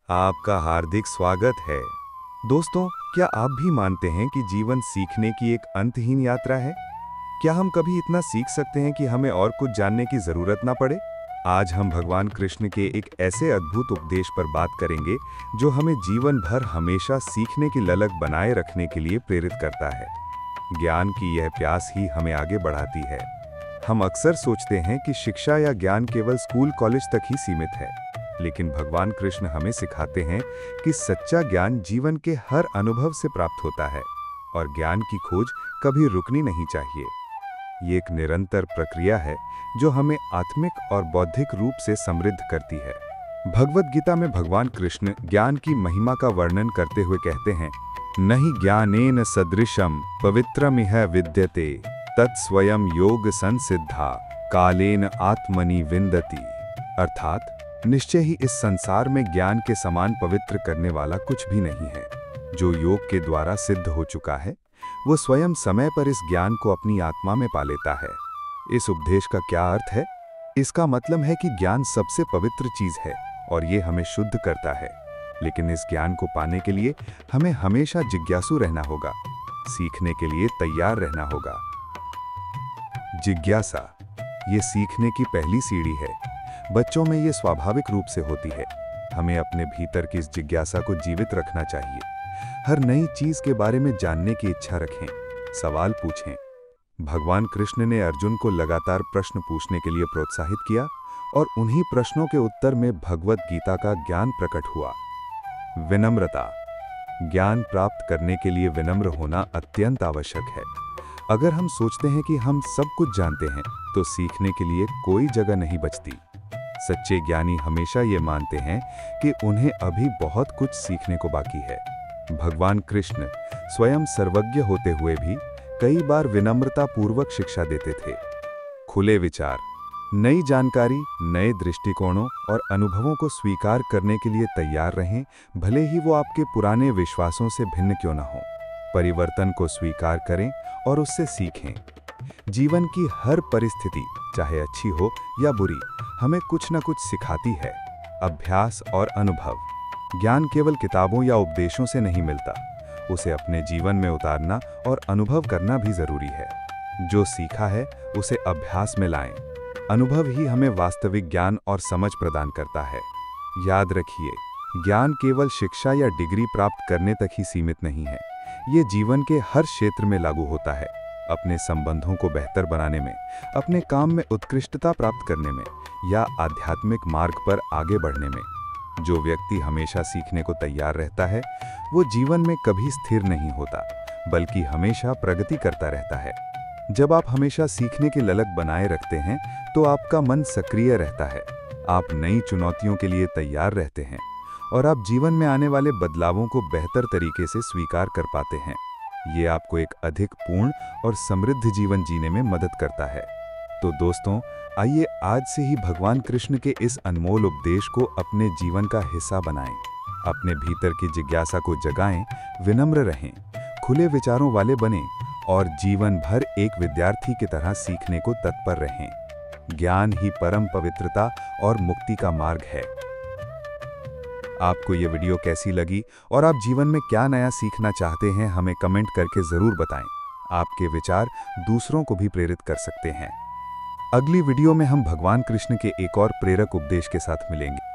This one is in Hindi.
आपका हार्दिक स्वागत है। दोस्तों, क्या आप भी मानते हैं कि जीवन सीखने की एक अंतहीन यात्रा है? क्या हम कभी इतना सीख सकते हैं कि हमें और कुछ जानने की जरूरत ना पड़े? आज हम भगवान कृष्ण के एक ऐसे अद्भुत उपदेश पर बात करेंगे जो हमें जीवन भर हमेशा सीखने की ललक बनाए रखने के लिए प्रेरित करता है। ज्ञान की यह प्यास ही हमें आगे बढ़ाती है। हम अक्सर सोचते हैं कि शिक्षा या ज्ञान केवल स्कूल कॉलेज तक ही सीमित है, लेकिन भगवान कृष्ण हमें सिखाते हैं कि सच्चा ज्ञान जीवन के हर अनुभव से प्राप्त होता है और ज्ञान की खोज कभी रुकनी नहीं चाहिए। ये एक निरंतर प्रक्रिया है जो हमें आत्मिक और बौद्धिक रूप से समृद्ध करती है। भगवद गीता में भगवान कृष्ण ज्ञान की महिमा का वर्णन करते हुए कहते हैं, नहि ज्ञानेन सदृशम पवित्रमिह विद्यते तत्स्वयं योग संसिद्धा कालेन आत्मनि विन्दति। अर्थात निश्चय ही इस संसार में ज्ञान के समान पवित्र करने वाला कुछ भी नहीं है। जो योग के द्वारा सिद्ध हो चुका है वो स्वयं समय पर इस ज्ञान को अपनी आत्मा में पा लेता है। इस उपदेश का क्या अर्थ है? इसका मतलब है कि ज्ञान सबसे पवित्र चीज है और ये हमें शुद्ध करता है, लेकिन इस ज्ञान को पाने के लिए हमें हमेशा जिज्ञासु रहना होगा, सीखने के लिए तैयार रहना होगा। जिज्ञासा ये सीखने की पहली सीढ़ी है। बच्चों में ये स्वाभाविक रूप से होती है। हमें अपने भीतर की इस जिज्ञासा को जीवित रखना चाहिए। हर नई चीज के बारे में जानने की इच्छा रखें, सवाल पूछें। भगवान कृष्ण ने अर्जुन को लगातार प्रश्न पूछने के लिए प्रोत्साहित किया और उन्हीं प्रश्नों के उत्तर में भगवद गीता का ज्ञान प्रकट हुआ। विनम्रता, ज्ञान प्राप्त करने के लिए विनम्र होना अत्यंत आवश्यक है। अगर हम सोचते हैं कि हम सब कुछ जानते हैं तो सीखने के लिए कोई जगह नहीं बचती। सच्चे ज्ञानी हमेशा ये मानते हैं कि उन्हें अभी बहुत कुछ सीखने को बाकी है। भगवान कृष्ण स्वयं सर्वज्ञ होते हुए भी कई बार विनम्रता पूर्वक शिक्षा देते थे। खुले विचार, नई जानकारी, नए दृष्टिकोणों और अनुभवों को स्वीकार करने के लिए तैयार रहें, भले ही वो आपके पुराने विश्वासों से भिन्न क्यों न हो। परिवर्तन को स्वीकार करें और उससे सीखें। जीवन की हर परिस्थिति, चाहे अच्छी हो या बुरी, हमें कुछ न कुछ सिखाती है। अभ्यास और अनुभव, ज्ञान केवल किताबों या उपदेशों से नहीं मिलता, उसे अपने जीवन में उतारना और अनुभव करना भी जरूरी है। जो सीखा है उसे अभ्यास में लाएं। अनुभव ही हमें वास्तविक ज्ञान और समझ प्रदान करता है। याद रखिए, ज्ञान केवल शिक्षा या डिग्री प्राप्त करने तक ही सीमित नहीं है। ये जीवन के हर क्षेत्र में लागू होता है। अपने संबंधों को बेहतर बनाने में, अपने काम में उत्कृष्टता प्राप्त करने में या आध्यात्मिक मार्ग पर आगे बढ़ने में। जो व्यक्ति हमेशा सीखने को तैयार रहता है वो जीवन में कभी स्थिर नहीं होता, बल्कि हमेशा प्रगति करता रहता है। जब आप हमेशा सीखने की ललक बनाए रखते हैं तो आपका मन सक्रिय रहता है, आप नई चुनौतियों के लिए तैयार रहते हैं और आप जीवन में आने वाले बदलावों को बेहतर तरीके से स्वीकार कर पाते हैं। ये आपको एक अधिक पूर्ण और समृद्ध जीवन जीने में मदद करता है। तो दोस्तों, आइए आज से ही भगवान कृष्ण के इस अनमोल उपदेश को अपने जीवन का हिस्सा बनाएं। अपने भीतर की जिज्ञासा को जगाएं, विनम्र रहें, खुले विचारों वाले बनें और जीवन भर एक विद्यार्थी की तरह सीखने को तत्पर रहें। ज्ञान ही परम पवित्रता और मुक्ति का मार्ग है। आपको ये वीडियो कैसी लगी और आप जीवन में क्या नया सीखना चाहते हैं, हमें कमेंट करके जरूर बताएं। आपके विचार दूसरों को भी प्रेरित कर सकते हैं। अगली वीडियो में हम भगवान कृष्ण के एक और प्रेरक उपदेश के साथ मिलेंगे।